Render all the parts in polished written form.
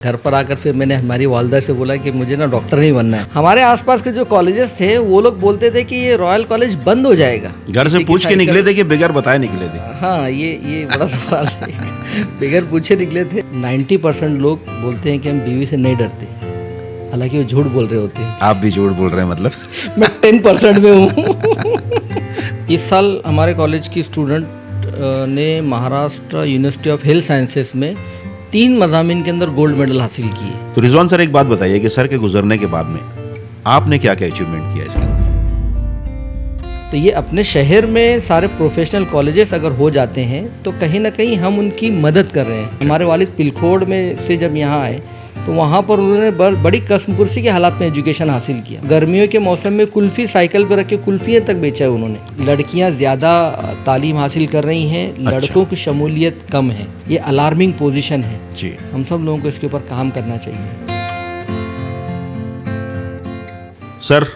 घर पर आकर फिर मैंने हमारी वालदा से बोला कि मुझे ना डॉक्टर नहीं बनना है। हमारे आसपास के जो कॉलेजेस थे वो लोग बोलते थे कि ये रॉयल कॉलेज बंद हो जाएगा। घर से पूछ के निकले थे कि बगैर बताए निकले थे? हाँ, ये बड़ा सवाल है। बगैर पूछे निकले थे। 90% लोग बोलते हैं कि हम बीवी से नहीं डरते, हालांकि वो झूठ बोल रहे होते हैं। आप भी झूठ बोल रहे हैं मतलब? मैं 10% में हूँ। इस साल हमारे कॉलेज की स्टूडेंट ने Maharashtra university of health sciences में 3 मज़ामीन के अंदर गोल्ड मेडल हासिल किए। तो रिजवान सर, एक बात बताइए कि सर के गुजरने के बाद में आपने क्या क्या अचीवमेंट किया इसके अंदर? तो ये अपने शहर में सारे प्रोफेशनल कॉलेजेस अगर हो जाते हैं तो कहीं ना कहीं हम उनकी मदद कर रहे हैं। हमारे वालिद पिलखोड़ में से जब यहाँ आए तो वहाँ पर उन्होंने बड़ी कस्मकुर्सी के हालात में एजुकेशन हासिल किया। गर्मियों के मौसम में कुल्फ़ी साइकिल पर रख के कुल्फ़ियाँ तक बेचा है उन्होंने। लड़कियाँ ज़्यादा तालीम हासिल कर रही हैं, लड़कों की शमूलियत कम है। ये अलार्मिंग पोजीशन है जी। हम सब लोगों को इसके ऊपर काम करना चाहिए। सर,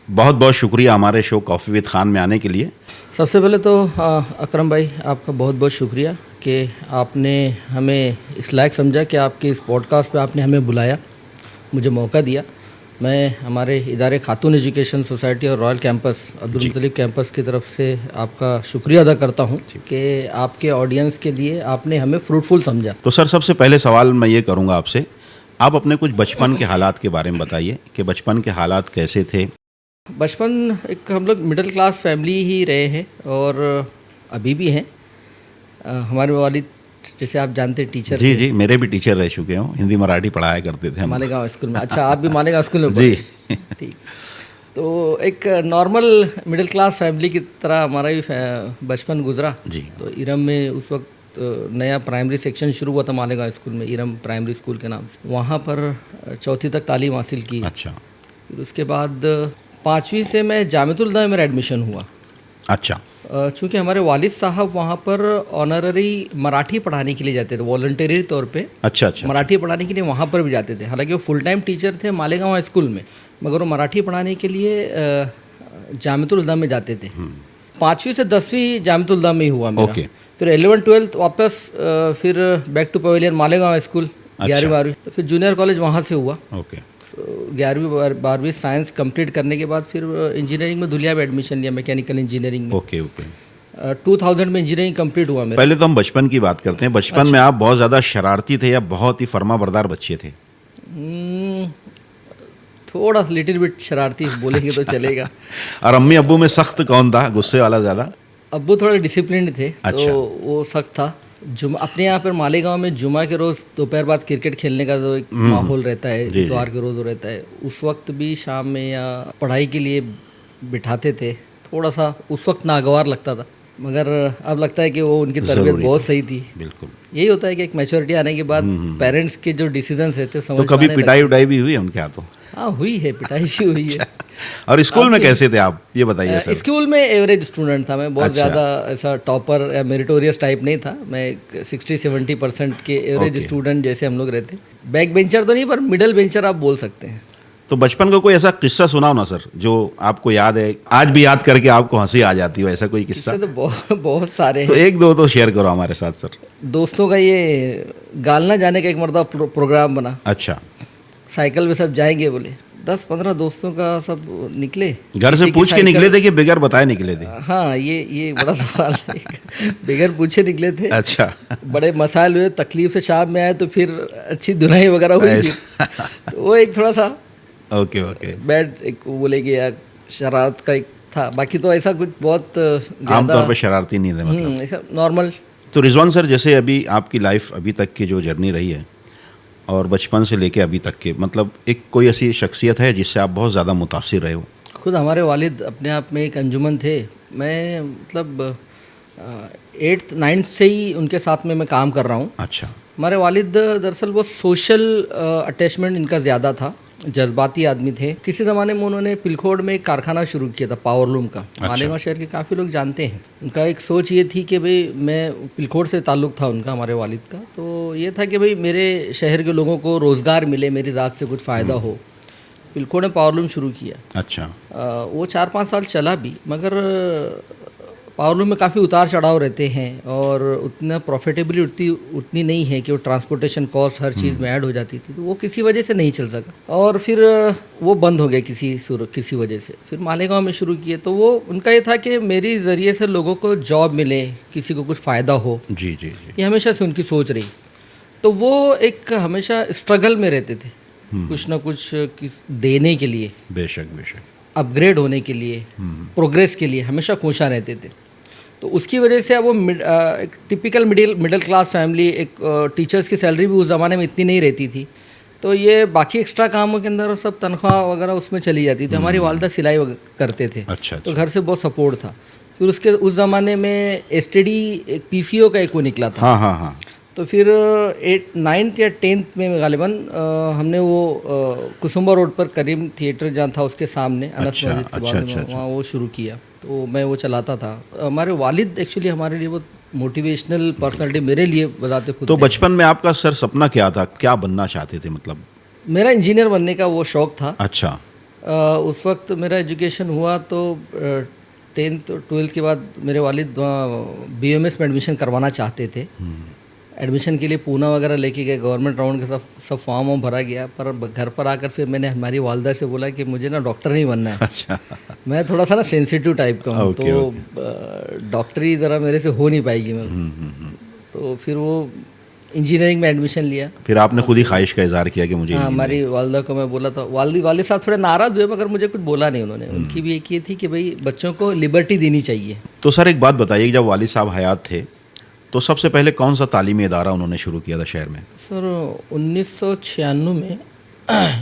बहुत बहुत शुक्रिया हमारे शो कॉफ़ी विद खान में आने के लिए। सबसे पहले तो अकरम भाई, आपका बहुत बहुत शुक्रिया कि आपने हमें इस लायक समझा कि आपके इस पॉडकास्ट पे आपने हमें बुलाया, मुझे मौका दिया। मैं हमारे इदारे खातून एजुकेशन सोसाइटी और रॉयल कैंपस अब्दुल मुत्तलिब कैंपस की तरफ से आपका शुक्रिया अदा करता हूँ कि आपके ऑडियंस के लिए आपने हमें फ्रूटफुल समझा। तो सर, सबसे पहले सवाल मैं ये करूँगा आपसे, आप अपने कुछ बचपन के हालात के बारे में बताइए कि बचपन के हालात कैसे थे? बचपन एक हम लोग मिडिल क्लास फैमिली ही रहे हैं और अभी भी हैं। हमारे वालिद, जैसे आप जानते हैं, टीचर। जी, मेरे भी टीचर रह चुके हूँ, हिंदी मराठी पढ़ाया करते थे हम मालेगांव स्कूल में। अच्छा, आप भी मालेगांव स्कूल में जी। ठीक। तो एक नॉर्मल मिडिल क्लास फैमिली की तरह हमारा भी बचपन गुजरा जी। तो इरम में उस वक्त नया प्राइमरी सेक्शन शुरू हुआ था मालेगांव स्कूल में, इरम प्राइमरी स्कूल के नाम से। वहाँ पर 4वीं तक तालीम हासिल की। अच्छा। फिर उसके बाद 5वीं से मैं जामिअतुल उलमा में मेरा एडमिशन हुआ। अच्छा। चूँकि हमारे वालिद साहब वहाँ पर ऑनररी मराठी पढ़ाने के लिए जाते थे, वॉलंटरी तौर पे। अच्छा। मराठी पढ़ाने के लिए वहाँ पर भी जाते थे। हालांकि वो फुल टाइम टीचर थे मालेगांव स्कूल में, मगर वो मराठी पढ़ाने के लिए जामिअतुल उलमा में जाते थे। 5वीं से 10वीं जामिअतुल उलमा में ही हुआ मेरा। फिर 11th-12th वापस फिर back to pavilion Malegaon school. 11वीं-12वीं तो फिर जूनियर कॉलेज वहाँ से हुआ। 11वीं-12वीं साइंस कंप्लीट करने के बाद फिर इंजीनियरिंग में धुलिया में एडमिशन लिया, मैकेनिकल इंजीनियरिंग में। 2000 में इंजीनियरिंग कंप्लीट हुआ मेरा। पहले तो हम बचपन की बात करते हैं। बचपन में आप बहुत ज़्यादा शरारती थे या बहुत ही फर्माबरदार बच्चे थे? थोड़ा लिटिल बिट शरारती बोलेंगे तो चलेगा। और अम्मी अब्बू में सख्त कौन था, गुस्से वाला ज़्यादा? अब्बू थोड़े डिसिप्लिन थे। अच्छा। तो वो सख्त था। अपने यहाँ पर मालेगांव में जुमा के रोज़ दोपहर बाद क्रिकेट खेलने का जो एक माहौल रहता है, इतवार के रोज़ रहता है, उस वक्त भी शाम में या पढ़ाई के लिए बिठाते थे। थोड़ा सा उस वक्त नागवार लगता था, मगर अब लगता है कि वो उनकी तरबियत बहुत सही थी। बिल्कुल यही होता है कि एक मैच्योरिटी आने के बाद पेरेंट्स के जो डिसीजन रहते हैं, तो कभी पिटाई उटाई भी हुई है उनके हाथों? हाँ, हुई है, पिटाई भी हुई है। और स्कूल में कैसे थे आप, ये बताइए सर? स्कूल में एवरेज स्टूडेंट था मैं, बहुत ज़्यादा ऐसा टॉपर या मेरिटोरियस टाइप नहीं था मैं। 60-70% के एवरेज स्टूडेंट जैसे हम लोग रहते। बैक बेंचर तो नहीं, पर मिडल बेंचर आप बोल सकते हैं। तो बचपन का कोई ऐसा किस्सा सुनाओ ना सर, जो आपको याद है, आज भी याद करके आपको हंसी आ जाती हो, ऐसा कोई किस्सा? तो बहुत सारे हैं। तो एक दो तो शेयर करो हमारे साथ सर। दोस्तों का ये गालना जाने का एक मरतबा प्रोग्राम बना। अच्छा। साइकिल पे सब जाएंगे बोले, 10-15 दोस्तों का सब निकले। घर से पूछ के निकले थे कि बगैर बताए निकले थे? हाँ, ये बड़ा सवाल है। बगैर पूछे निकले थे। अच्छा। बड़े मसाइल हुए, तकलीफ से शाम में आए तो फिर अच्छी धुनाई वगैरह हुई थी। तो वो एक थोड़ा सा ओके बैड, एक बोलेंगे या शरारत का एक था। बाकी तो ऐसा कुछ बहुत आमतौर पे शरारती नहीं थे मतलब, ऐसा नॉर्मल। तो रिजवान सर, जैसे अभी आपकी लाइफ अभी तक की जो जर्नी रही है और बचपन से लेके अभी तक के, मतलब एक कोई ऐसी शख्सियत है जिससे आप बहुत ज़्यादा मुतासिर रहे हो? खुद हमारे वालिद अपने आप में एक अंजुमन थे। मैं मतलब 8th-9th से ही उनके साथ में मैं काम कर रहा हूँ। अच्छा। हमारे वालिद दरअसल वो सोशल अटैचमेंट इनका ज़्यादा था, जज्बाती आदमी थे। किसी ज़माने में उन्होंने पिलखोड़ में एक कारखाना शुरू किया था, पावरलूम का। अच्छा। मालेगांव शहर के काफ़ी लोग जानते हैं। उनका एक सोच ये थी कि भाई, मैं पिलखोड़ से ताल्लुक़ था उनका, हमारे वालिद का, तो ये था कि भाई मेरे शहर के लोगों को रोज़गार मिले, मेरी ज़ात से कुछ फ़ायदा हो। पिलखोड़ ने पावरलूम शुरू किया। अच्छा। वो 4-5 साल चला भी, मगर पावरलूम में काफ़ी उतार चढ़ाव रहते हैं और उतना प्रॉफिटेबिलिटी उतनी नहीं है कि वो ट्रांसपोर्टेशन कॉस्ट हर चीज़ में ऐड हो जाती थी, तो वो किसी वजह से नहीं चल सका और फिर वो बंद हो गया किसी वजह से। फिर मालेगांव में शुरू किए, तो वो उनका ये था कि मेरी ज़रिए से लोगों को जॉब मिले, किसी को कुछ फ़ायदा हो। जी जी जी, ये हमेशा से उनकी सोच रही। तो वो एक हमेशा स्ट्रगल में रहते थे, कुछ ना कुछ देने के लिए, बेशक बेशक, अपग्रेड होने के लिए, प्रोग्रेस के लिए हमेशा कोशिश रहते थे। तो उसकी वजह से अब वो एक टिपिकल मिडिल क्लास फैमिली, एक टीचर्स की सैलरी भी उस ज़माने में इतनी नहीं रहती थी, तो ये बाकी एक्स्ट्रा कामों के अंदर सब तनख्वाह वगैरह उसमें चली जाती थी। हमारी वालदा सिलाई करते थे, अच्छा, तो घर से बहुत सपोर्ट था। फिर उसके उस ज़माने में एसटीडी पीसीओ का एक वो निकला था। हाँ हाँ हाँ। तो फिर 9th या 10th में गालिबन हमने वो कुसुम्बा रोड पर करीम थिएटर जहाँ था उसके सामने अनस मस्जिद के बाद में वहाँ वो शुरू किया, तो मैं वो चलाता था। हमारे वालिद एक्चुअली हमारे लिए वो मोटिवेशनल पर्सनालिटी मेरे लिए बताते खुद। तो बचपन में आपका सर सपना क्या था, क्या बनना चाहते थे? मतलब मेरा इंजीनियर बनने का वो शौक़ था। अच्छा। उस वक्त मेरा एजुकेशन हुआ तो 10th 12th के बाद मेरे वालिद BMS में एडमिशन करवाना चाहते थे। एडमिशन के लिए पूना वगैरह लेके गए, गवर्नमेंट राउंड के सब फॉर्म वॉर्म भरा गया, पर घर पर आकर फिर मैंने हमारी वालदा से बोला कि मुझे ना डॉक्टर नहीं बनना है। अच्छा। मैं थोड़ा सा ना सेंसिटिव टाइप का हूँ, तो डॉक्टरी ज़रा मेरे से हो नहीं पाएगी मैं। तो फिर वो इंजीनियरिंग में एडमिशन लिया। फिर आपने खुद ही ख्वाहिश का इजहार किया कि मुझे? हाँ, हमारी वालदा को मैं बोला था। वालिद साहब थोड़े नाराज़ हुए, मगर मुझे कुछ बोला नहीं उन्होंने। उनकी भी एक ये थी कि भाई बच्चों को लिबर्टी देनी चाहिए। तो सर एक बात बताइए, जब वालिद साहब हयात थे तो सबसे पहले कौन सा तालीमी इदारा उन्होंने शुरू किया था शहर में? सर 1996 में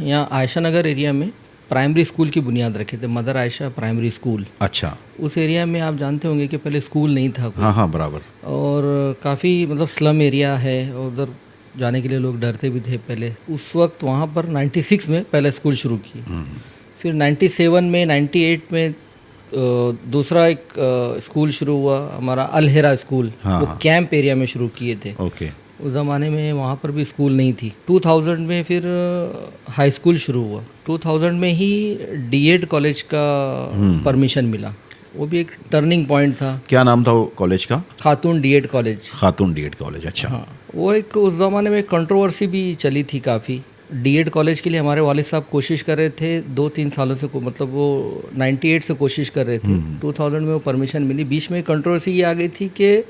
यहाँ आयशा नगर एरिया में प्राइमरी स्कूल की बुनियाद रखे थे, मदर आयशा प्राइमरी स्कूल। अच्छा। उस एरिया में आप जानते होंगे कि पहले स्कूल नहीं था कोई। हाँ हाँ बराबर। और काफ़ी मतलब स्लम एरिया है और उधर जाने के लिए लोग डरते भी थे पहले। उस वक्त वहाँ पर 96 में पहले स्कूल शुरू किए, फिर 97 में 98 में दूसरा एक स्कूल शुरू हुआ हमारा अल-हिरा स्कूल। हाँ, वो कैंप एरिया में शुरू किए थे। ओके। उस ज़माने में वहाँ पर भी स्कूल नहीं थी। 2000 में फिर हाई स्कूल शुरू हुआ। 2000 में ही D.Ed कॉलेज का परमिशन मिला, वो भी एक टर्निंग पॉइंट था। क्या नाम था वो कॉलेज का? खातून D.Ed कॉलेज। खातून D.Ed कॉलेज, अच्छा। हाँ, वो एक उस ज़माने में कंट्रोवर्सी भी चली थी काफ़ी। D.Ed कॉलेज के लिए हमारे वालिद साहब कोशिश कर रहे थे 2-3 सालों से, मतलब वो 98 से कोशिश कर रहे थे। 2000 में वो परमिशन मिली। बीच में कंट्रोवर्सी ये आ गई थी कि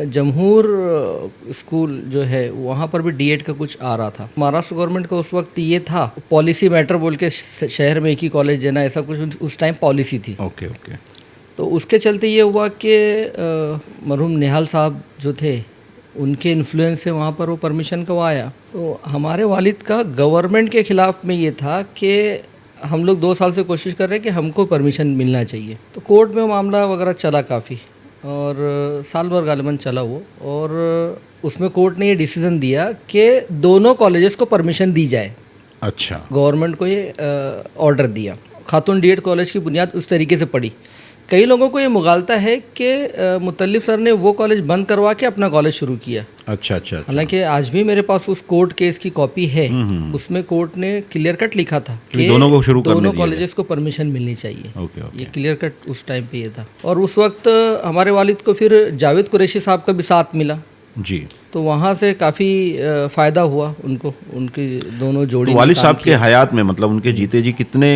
जमहूर स्कूल जो है वहाँ पर भी D.Ed का कुछ आ रहा था। महाराष्ट्र गवर्नमेंट का उस वक्त ये था, पॉलिसी मैटर बोल के शहर में एक ही कॉलेज देना, ऐसा कुछ उस टाइम पॉलिसी थी। Okay okay. तो उसके चलते ये हुआ कि मरहूम निहाल साहब जो थे उनके इन्फ्लुएंस से वहाँ पर वो परमिशन करवाया। तो हमारे वालिद का गवर्नमेंट के ख़िलाफ़ में ये था कि हम लोग 2 साल से कोशिश कर रहे हैं कि हमको परमिशन मिलना चाहिए। तो कोर्ट में मामला वगैरह चला काफ़ी, और साल भर गालिबन चला वो, और उसमें कोर्ट ने ये डिसीज़न दिया कि दोनों कॉलेजेस को परमिशन दी जाए। अच्छा। गवर्नमेंट को ये ऑर्डर दिया। खातून D.Ed कॉलेज की बुनियाद उस तरीके से पड़ी। कई लोगों को ये मुगालता है कि मुतल्लिफ सर ने वो कॉलेज बंद करवा के अपना कॉलेज शुरू किया। अच्छा अच्छा। हालांकि आज भी मेरे पास उस कोर्ट केस की कॉपी है। उसमें कोर्ट ने क्लियर कट लिखा था कि दोनों को शुरू करने दोनों दिया कॉलेजेस को परमिशन मिलनी चाहिए। Okay okay. ये क्लियर कट उस टाइम पे ये था। और उस वक्त हमारे वालिद को फिर जावेद कुरैशी साहब का भी साथ मिला जी। तो वहाँ से काफ़ी फ़ायदा हुआ उनको, उनकी दोनों जोड़ी। तो वालिद साहब के हयात में, मतलब उनके जीते जी, कितने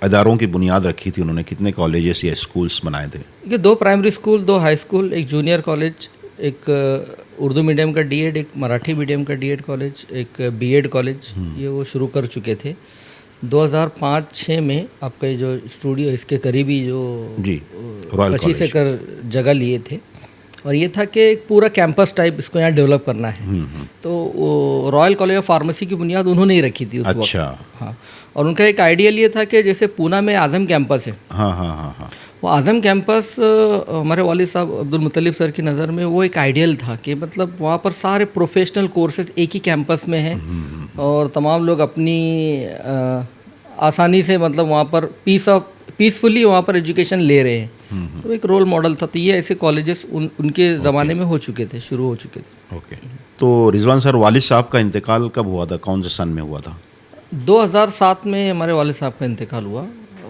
इदारों की बुनियाद रखी थी उन्होंने? कितने कॉलेजेस या स्कूल्स बनाए थे? ये 2 प्राइमरी स्कूल, 2 हाई स्कूल, एक जूनियर कॉलेज, एक उर्दू मीडियम का D.Ed, एक मराठी मीडियम का D.Ed कॉलेज, एक B.Ed कॉलेज, ये वो शुरू कर चुके थे। 2005-06 में आपका ये जो स्टूडियो इसके करीबी जो जी रॉयल 25 एकड़ जगह लिए थे, और ये था कि एक पूरा कैंपस टाइप इसको यहाँ डेवलप करना है। तो रॉयल कॉलेज ऑफ फार्मेसी की बुनियाद उन्होंने ही रखी थी उस वक्त। हाँ, और उनका एक आइडियल ये था कि जैसे पूना में आज़म कैंपस है, हाँ हाँ हाँ हाँ, वो आज़म कैंपस हमारे वालिद साहब अब्दुल मुत्तलिब सर की नज़र में वो एक आइडियल था कि मतलब वहाँ पर सारे प्रोफेशनल कोर्सेज एक ही कैंपस में हैं, और तमाम लोग अपनी आसानी से मतलब वहाँ पर पीसफुली वहाँ पर एजुकेशन ले रहे हैं। तो एक रोल मॉडल था। तो ये ऐसे कॉलेजेस उनके ज़माने में हो चुके थे, शुरू हो चुके थे। ओके। तो रिजवान सर, वालिद साहब का इंतकाल कब हुआ था? कौन से सन में हुआ था? 2007 में हमारे वालिद साहब का इंतकाल हुआ,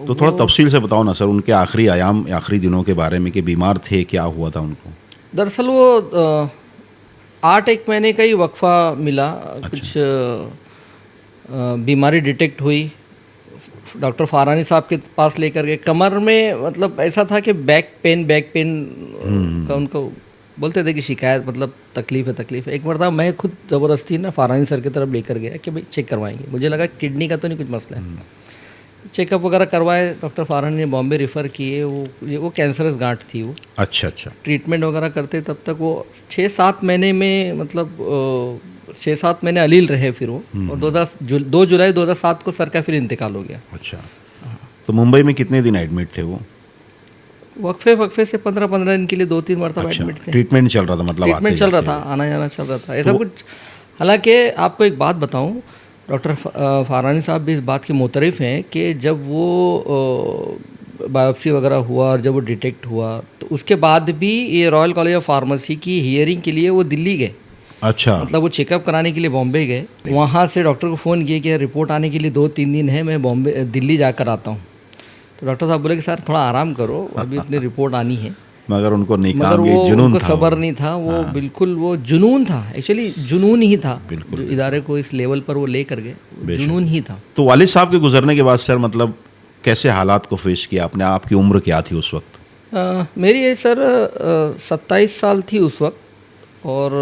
तो थोड़ा तफसील से बताओ ना सर, उनके आखिरी आयाम, आखिरी दिनों के बारे में, कि बीमार थे, क्या हुआ था उनको? दरअसल वो 8 महीने का ही वक्फा मिला। कुछ बीमारी डिटेक्ट हुई, डॉक्टर फारानी साहब के पास लेकर गए। कमर में मतलब ऐसा था कि बैक पेन का उनको बोलते थे कि शिकायत, मतलब तकलीफ है। एक मरतबा मैं खुद ज़बरदस्ती ना फारानी सर की तरफ लेकर गया कि भाई चेक करवाएंगे, मुझे लगा किडनी का तो नहीं कुछ मसला है। चेकअप वगैरह करवाए, डॉक्टर फारानी ने बॉम्बे रेफ़र किए। वो कैंसरस गांठ थी वो। अच्छा। ट्रीटमेंट वगैरह करते तब तक वो 6-7 महीने में, मतलब 6-7 महीने अलील रहे फिर वो। और 2 जुलाई 2007 को सर का फिर इंतकाल हो गया। अच्छा। तो मुंबई में कितने दिन एडमिट थे वो? वक्फे से 15 दिन के लिए 2-3 मरतबा एडमिट थे। ट्रीटमेंट चल रहा था, मतलब ट्रीटमेंट चल रहा था, आना जाना चल रहा था, ऐसा कुछ। हालांकि आपको एक बात बताऊं, डॉक्टर फारानी साहब भी इस बात के मोतरफ़ हैं कि जब वो बायोप्सी वगैरह हुआ और जब वो डिटेक्ट हुआ, तो उसके बाद भी ये रॉयल कॉलेज ऑफ फार्मेसी की हियरिंग के लिए वो दिल्ली गए। अच्छा। मतलब वो चेकअप कराने के लिए बॉम्बे गए। वहाँ से डॉक्टर को फ़ोन किया कि रिपोर्ट आने के लिए 2-3 दिन है, मैं दिल्ली जाकर आता हूँ। तो डॉक्टर साहब बोले कि सर थोड़ा आराम करो, अभी अपनी रिपोर्ट आनी है। मगर उनको जुनून था, सब्र नहीं था वो। बिल्कुल वो जुनून था, एक्चुअली जुनून ही था जो इदारे को इस लेवल पर वो लेकर गए, जुनून ही था। तो वालिद साहब के गुजरने के बाद सर, मतलब कैसे हालात को फेस किया आपने? आपकी उम्र क्या थी उस वक्त? मेरी एज सर 27 साल थी उस वक्त। और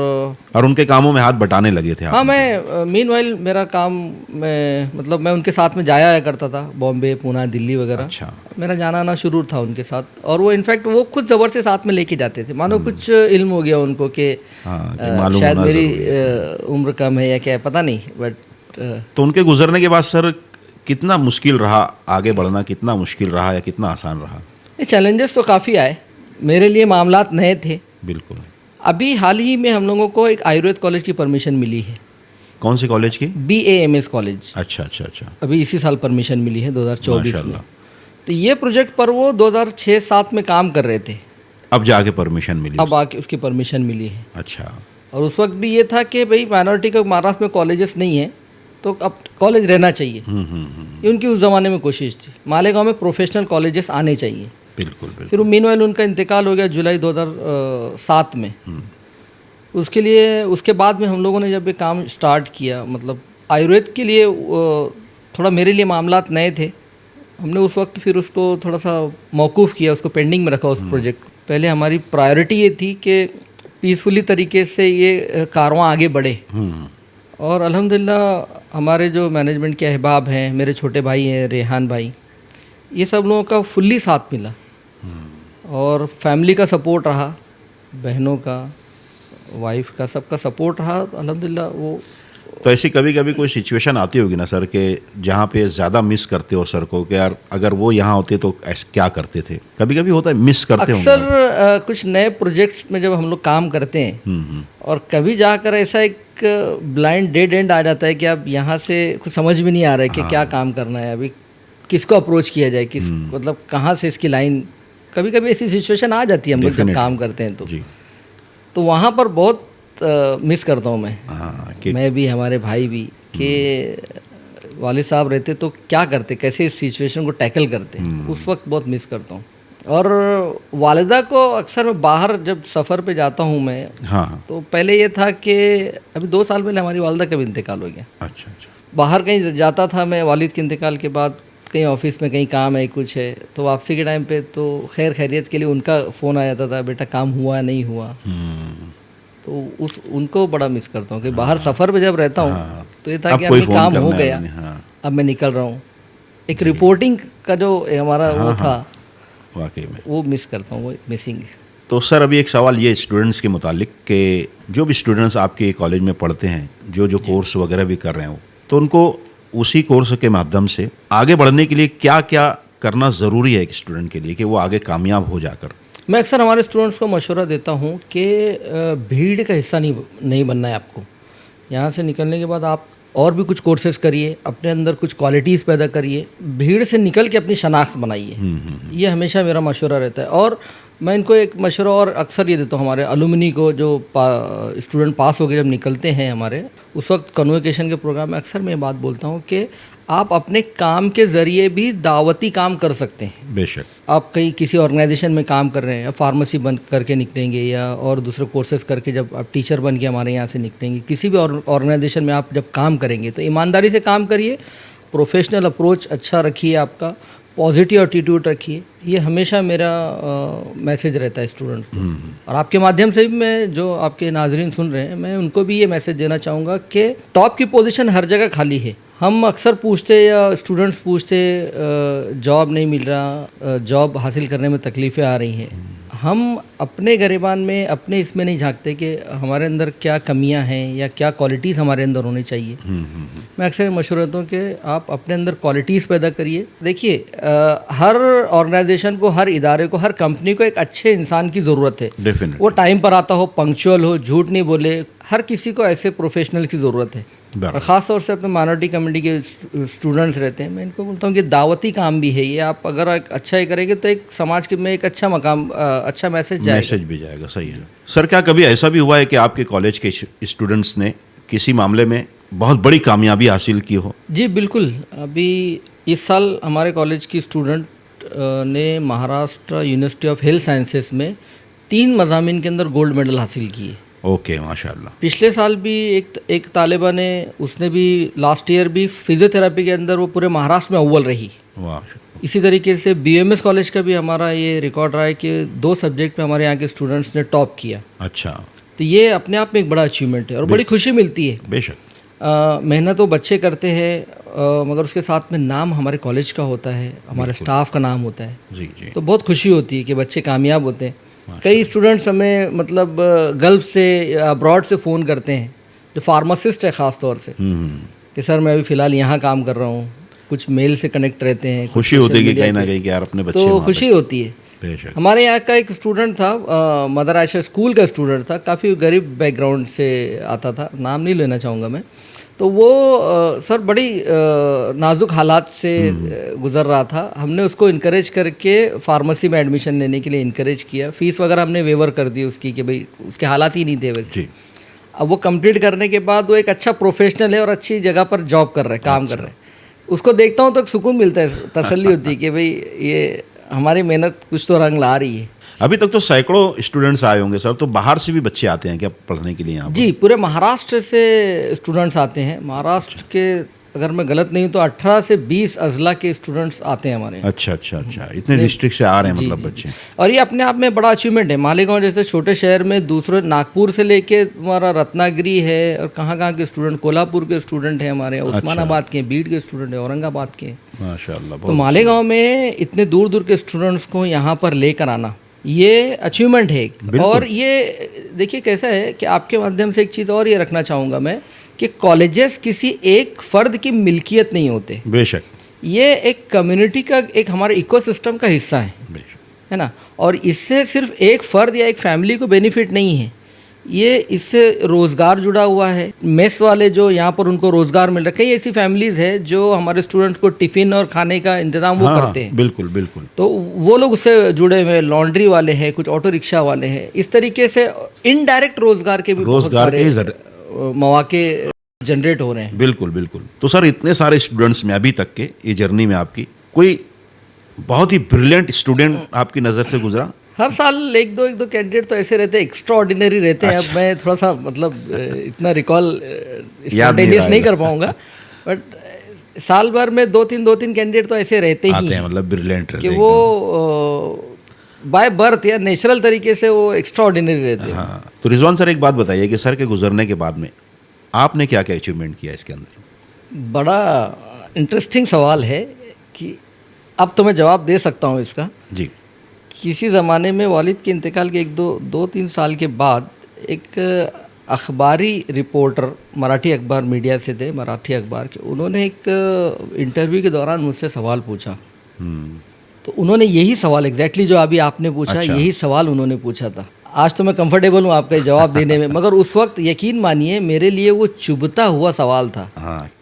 उनके कामों में हाथ बटाने लगे थे? हाँ, मैं मीनवाइल मेरा काम में, मतलब मैं उनके साथ में जाया आया करता था, बॉम्बे, पूना, दिल्ली वगैरह। अच्छा। मेरा जाना आना शुरू था उनके साथ। और वो इनफैक्ट वो खुद ज़बर से साथ में लेके जाते थे, मानो कुछ इल्म हो गया उनको कि शायद मेरी उम्र कम है या क्या, पता नहीं। बट तो उनके गुजरने के बाद सर कितना मुश्किल रहा आगे बढ़ना? कितना मुश्किल रहा या कितना आसान रहा? ये चैलेंजेस तो काफ़ी आए, मेरे लिए मामलात नए थे। बिल्कुल। अभी हाल ही में हम लोगों को एक आयुर्वेद कॉलेज की परमिशन मिली है। कौन से कॉलेज की? BAMS college. अच्छा। अभी इसी साल परमिशन मिली है 2024 में। तो ये प्रोजेक्ट पर वो 2006-07 में काम कर रहे थे, अब जाके परमिशन मिली? अब आके उसकी परमिशन मिली है। अच्छा। और उस वक्त भी ये था कि भाई माइनॉरिटी का महाराष्ट्र में कॉलेजेस नहीं है, तो अब कॉलेज रहना चाहिए। ये उनकी उस ज़माने में कोशिश थी। मालेगांव में प्रोफेशनल कॉलेजेस आने चाहिए। बिल्कुल। फिर मीनवाइल उनका इंतकाल हो गया जुलाई 2007 में। उसके लिए, उसके बाद में हम लोगों ने जब ये काम स्टार्ट किया, मतलब आयुर्वेद के लिए थोड़ा मेरे लिए मामलात नए थे। हमने उस वक्त फिर उसको थोड़ा सा मौकूफ़ किया, उसको पेंडिंग में रखा उस प्रोजेक्ट। पहले हमारी प्रायोरिटी ये थी कि पीसफुली तरीके से ये कारवां आगे बढ़े। और अल्हम्दुलिल्लाह हमारे जो मैनेजमेंट के अहबाब हैं, मेरे छोटे भाई हैं रेहान भाई, ये सब लोगों का फुल्ली साथ मिला। और फैमिली का सपोर्ट रहा, बहनों का, वाइफ का, सबका सपोर्ट रहा। अल्हम्दुलिल्लाह वो। तो ऐसी कभी कभी कोई सिचुएशन आती होगी ना सर, कि जहाँ पे ज़्यादा मिस करते हो सर को, कि यार अगर वो यहाँ होते तो क्या करते थे? कभी कभी होता है, मिस करते हो अक्सर कुछ नए प्रोजेक्ट्स में जब हम लोग काम करते हैं और कभी जाकर ऐसा एक ब्लाइंड डेड एंड आ जाता है कि अब यहाँ से कुछ समझ में नहीं आ रहा है कि क्या काम करना है, अभी किसको अप्रोच किया जाए, किस मतलब कहाँ से इसकी लाइन। कभी कभी ऐसी सिचुएशन आ जाती है हम लोग जब काम करते हैं तो वहाँ पर बहुत मिस करता हूँ मैं भी, हमारे भाई भी, कि वालिद साहब रहते तो क्या करते, कैसे इस सिचुएशन को टैकल करते, उस वक्त बहुत मिस करता हूँ। और वालिदा को अक्सर मैं बाहर जब सफ़र पे जाता हूँ मैं, तो पहले ये था कि अभी 2 साल पहले हमारी वालिदा का भी इंतकाल हो गया। अच्छा। बाहर कहीं जाता था मैं वालिद के इंतकाल के बाद, कहीं ऑफिस में कहीं काम है, कुछ है, तो वापसी के टाइम पे तो खैर खैरियत के लिए उनका फ़ोन आ जाता था, बेटा काम हुआ नहीं हुआ। तो उनको बड़ा मिस करता हूँ कि बाहर सफ़र पे जब रहता हूँ तो ये था कि अभी काम हो गया, अब मैं निकल रहा हूँ। एक रिपोर्टिंग का जो हमारा वो था, वाकई में वो मिस करता हूँ, वो मिसिंग। तो सर अभी एक सवाल ये स्टूडेंट्स के मुतालिक, कि जो भी स्टूडेंट्स आपके कॉलेज में पढ़ते हैं, जो कोर्स वगैरह भी कर रहे हो, तो उनको उसी कोर्स के माध्यम से आगे बढ़ने के लिए क्या क्या करना ज़रूरी है एक स्टूडेंट के लिए, कि वो आगे कामयाब हो जाकर? मैं अक्सर हमारे स्टूडेंट्स को मशवरा देता हूँ कि भीड़ का हिस्सा नहीं बनना है आपको। यहाँ से निकलने के बाद आप और भी कुछ कोर्सेज करिए, अपने अंदर कुछ क्वालिटीज़ पैदा करिए, भीड़ से निकल के अपनी शनाख्त बनाइए। ये हमेशा मेरा मशवरा रहता है। और मैं इनको एक मशवरा और अक्सर ये देता हूँ हमारे अलुमनी को, जो स्टूडेंट पास होकर जब निकलते हैं हमारे, उस वक्त कन्वोकेशन के प्रोग्राम में अक्सर मैं ये बात बोलता हूँ कि आप अपने काम के ज़रिए भी दावती काम कर सकते हैं। बेशक। आप कहीं किसी ऑर्गेनाइजेशन में काम कर रहे हैं, या फार्मेसी बन करके निकलेंगे, या और दूसरे कोर्सेज करके जब आप टीचर बन के हमारे यहाँ से निकलेंगे, किसी भी ऑर्गेनाइजेशन में आप जब काम करेंगे तो ईमानदारी से काम करिए, प्रोफेशनल अप्रोच अच्छा रखिए, आपका पॉजिटिव एटीट्यूड रखिए। ये हमेशा मेरा मैसेज रहता है स्टूडेंट को। और आपके माध्यम से भी मैं, जो आपके नाजरीन सुन रहे हैं, मैं उनको भी ये मैसेज देना चाहूँगा कि टॉप की पोजीशन हर जगह खाली है। हम अक्सर पूछते, या स्टूडेंट्स पूछते, जॉब नहीं मिल रहा, जॉब हासिल करने में तकलीफ़ें आ रही हैं। हम अपने गिरेबान में, अपने इसमें नहीं झांकते कि हमारे अंदर क्या कमियां हैं या क्या क्वालिटीज़ हमारे अंदर होनी चाहिए। मैं अक्सर मशवरा देता हूँ कि आप अपने अंदर क्वालिटीज़ पैदा करिए। देखिए, हर ऑर्गेनाइजेशन को, हर इदारे को, हर कंपनी को एक अच्छे इंसान की ज़रूरत है। डेफिनेटली। वो टाइम पर आता हो, पंक्चुअल हो, झूठ नहीं बोले। हर किसी को ऐसे प्रोफेशनल की ज़रूरत है। और ख़ास तौर से अपने माइनॉरिटी कम्युनिटी के स्टूडेंट्स रहते हैं, मैं इनको बोलता हूँ कि दावती काम भी है ये। आप अगर अच्छा ही करेंगे तो एक समाज के में एक अच्छा मकाम, अच्छा मैसेज भी जाएगा। सही है सर। क्या कभी ऐसा भी हुआ है कि आपके कॉलेज के स्टूडेंट्स ने किसी मामले में बहुत बड़ी कामयाबी हासिल की हो? जी बिल्कुल। अभी इस साल हमारे कॉलेज की स्टूडेंट ने Maharashtra university of health sciences में 3 मज़ामीन के अंदर गोल्ड मेडल हासिल किए। ओके, माशाल्लाह। पिछले साल भी एक तालिबा ने, उसने भी लास्ट ईयर भी फिजियोथेरेपी के अंदर वो पूरे महाराष्ट्र में अव्वल रही। वाह। इसी तरीके से BMS कॉलेज का भी हमारा ये रिकॉर्ड रहा है कि 2 सब्जेक्ट में हमारे यहाँ के स्टूडेंट्स ने टॉप किया। अच्छा। तो ये अपने आप में एक बड़ा अचीवमेंट है और बड़ी खुशी मिलती है। बेशक। मेहनत तो बच्चे करते हैं, मगर उसके साथ में नाम हमारे कॉलेज का होता है, हमारे स्टाफ का नाम होता है। जी जी। तो बहुत खुशी होती है कि बच्चे कामयाब होते हैं। कई स्टूडेंट्स हमें मतलब गल्फ से, अब्रॉड से फ़ोन करते हैं, जो फार्मासिस्ट है ख़ास तौर से, कि सर मैं अभी फ़िलहाल यहाँ काम कर रहा हूँ। कुछ मेल से कनेक्ट रहते हैं। खुशी होती है कि कहीं ना कहीं यार अपने बच्चे, तो खुशी होती है। हमारे यहाँ का एक स्टूडेंट था, मदर आयशा स्कूल का स्टूडेंट था, काफ़ी गरीब बैकग्राउंड से आता था, नाम नहीं लेना चाहूँगा मैं। तो वो सर बड़ी नाजुक हालात से गुज़र रहा था। हमने उसको इनकरेज करके फार्मेसी में एडमिशन लेने के लिए इनकरेज किया। फ़ीस वगैरह हमने वेवर कर दी उसकी, कि भाई उसके हालात ही नहीं थे वैसे। अब वो कंप्लीट करने के बाद वो एक अच्छा प्रोफेशनल है और अच्छी जगह पर जॉब कर रहा है, काम कर रहा है। उसको देखता हूँ तो सुकून मिलता है, तसल्ली होती है कि भाई ये हमारी मेहनत कुछ तो रंग ला रही है। अभी तक तो सैकड़ों स्टूडेंट्स आए होंगे सर, तो बाहर से भी बच्चे आते हैं क्या पढ़ने के लिए यहाँ? जी, पूरे महाराष्ट्र से स्टूडेंट्स आते हैं। महाराष्ट्र के, अगर मैं गलत नहीं हूँ तो 18 से 20 अजला के स्टूडेंट्स आते हैं हमारे। अच्छा अच्छा अच्छा। इतने डिस्ट्रिक्ट से आ रहे हैं मतलब बच्चे। और ये अपने आप में बड़ा अचीवमेंट है। मालेगांव जैसे छोटे शहर में, दूसरे नागपुर से लेके हमारा रत्नागिरी है, और कहाँ के स्टूडेंट, कोल्हापुर के स्टूडेंट हैं हमारे, उस्मानाबाद के, बीड के स्टूडेंट हैं, औरंगाबाद के। माशाल्लाह। तो मालेगांव में इतने दूर दूर के स्टूडेंट्स को यहाँ पर लेकर आना, ये अचीवमेंट है। और ये देखिए कैसा है कि आपके माध्यम से एक चीज़ और ये रखना चाहूँगा मैं, कि कॉलेजेस किसी एक फ़र्द की मिल्कियत नहीं होते। बेशक। ये एक कम्युनिटी का, एक हमारे इकोसिस्टम का हिस्सा है ना। और इससे सिर्फ एक फ़र्द या एक फैमिली को बेनिफिट नहीं है, ये इससे रोज़गार जुड़ा हुआ है। मेस वाले जो यहाँ पर, उनको रोज़गार मिल रहा है। कई ऐसी फैमिलीज़ है जो हमारे स्टूडेंट्स को टिफ़िन और खाने का इंतज़ाम वो करते हैं। बिल्कुल बिल्कुल। तो वो लोग उससे जुड़े हुए, लॉन्ड्री वाले हैं, कुछ ऑटो रिक्शा वाले हैं। इस तरीके से इनडायरेक्ट रोज़गार के भी बहुत सारे मौके जनरेट हो रहे हैं। बिल्कुल बिल्कुल। तो सर, इतने सारे स्टूडेंट्स में अभी तक के ये जर्नी में आपकी कोई बहुत ही ब्रिलियंट स्टूडेंट आपकी नज़र से गुजरा? हर साल एक दो कैंडिडेट तो ऐसे रहते हैं, एक्स्ट्रा ऑर्डिनरी रहते हैं। अब मैं थोड़ा सा मतलब इतना रिकॉल स्पॉन्टेनियस नहीं कर पाऊंगा, बट साल भर में दो तीन कैंडिडेट तो ऐसे रहते ही हैं, मतलब ब्रिलियंट रहते कि वो बाय बर्थ या नेचुरल तरीके से वो एक्स्ट्रा ऑर्डिनरी रहते हैं। हाँ। तो रिजवान सर, एक बात बताइए कि सर के गुजरने के बाद में आपने क्या क्या अचीवमेंट किया इसके अंदर? बड़ा इंटरेस्टिंग सवाल है कि अब तो मैं जवाब दे सकता हूँ इसका। जी। किसी ज़माने में वालिद के इंतकाल के 2-3 साल के बाद एक अखबारी रिपोर्टर, मराठी अखबार मीडिया से थे, मराठी अखबार के, उन्होंने एक इंटरव्यू के दौरान मुझसे सवाल पूछा। तो उन्होंने यही सवाल एग्जैक्टली जो अभी आपने पूछा, यही सवाल उन्होंने पूछा था। आज तो मैं कंफर्टेबल हूँ आपका जवाब देने में, मगर उस वक्त यकीन मानिए मेरे लिए वो चुभता हुआ सवाल था।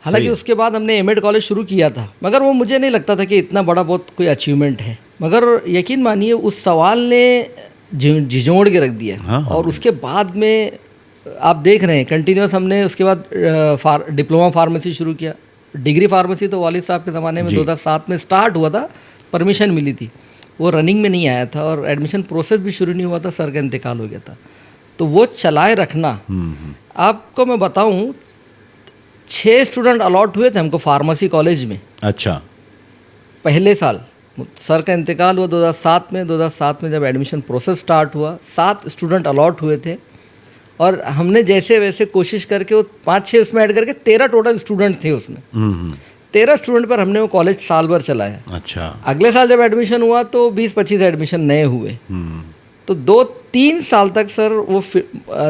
हालांकि उसके बाद हमने एमएड कॉलेज शुरू किया था, मगर वो मुझे नहीं लगता था कि इतना बड़ा बहुत कोई अचीवमेंट है। मगर यकीन मानिए उस सवाल ने झिझोड़ के रख दिया। हाँ, और उसके बाद में आप देख रहे हैं कंटिन्यूस हमने उसके बाद डिप्लोमा फार्मेसी शुरू किया। डिग्री फार्मेसी तो वालिद साहब के ज़माने में 2007 में स्टार्ट हुआ था, परमिशन मिली थी, वो रनिंग में नहीं आया था और एडमिशन प्रोसेस भी शुरू नहीं हुआ था, सर का इंतकाल हो गया था। तो वो चलाए रखना, आपको मैं बताऊं 6 स्टूडेंट अलॉट हुए थे हमको फार्मेसी कॉलेज में। अच्छा, पहले साल सर का इंतकाल हुआ 2007 में जब एडमिशन प्रोसेस स्टार्ट हुआ 7 स्टूडेंट अलॉट हुए थे और हमने जैसे वैसे कोशिश करके वो 5-6 उसमें ऐड करके 13 टोटल स्टूडेंट थे उसमें। 13 स्टूडेंट पर हमने वो कॉलेज साल भर चलाया। अच्छा, अगले साल जब एडमिशन हुआ तो 20-25 एडमिशन नए हुए। तो 2-3 साल तक सर वो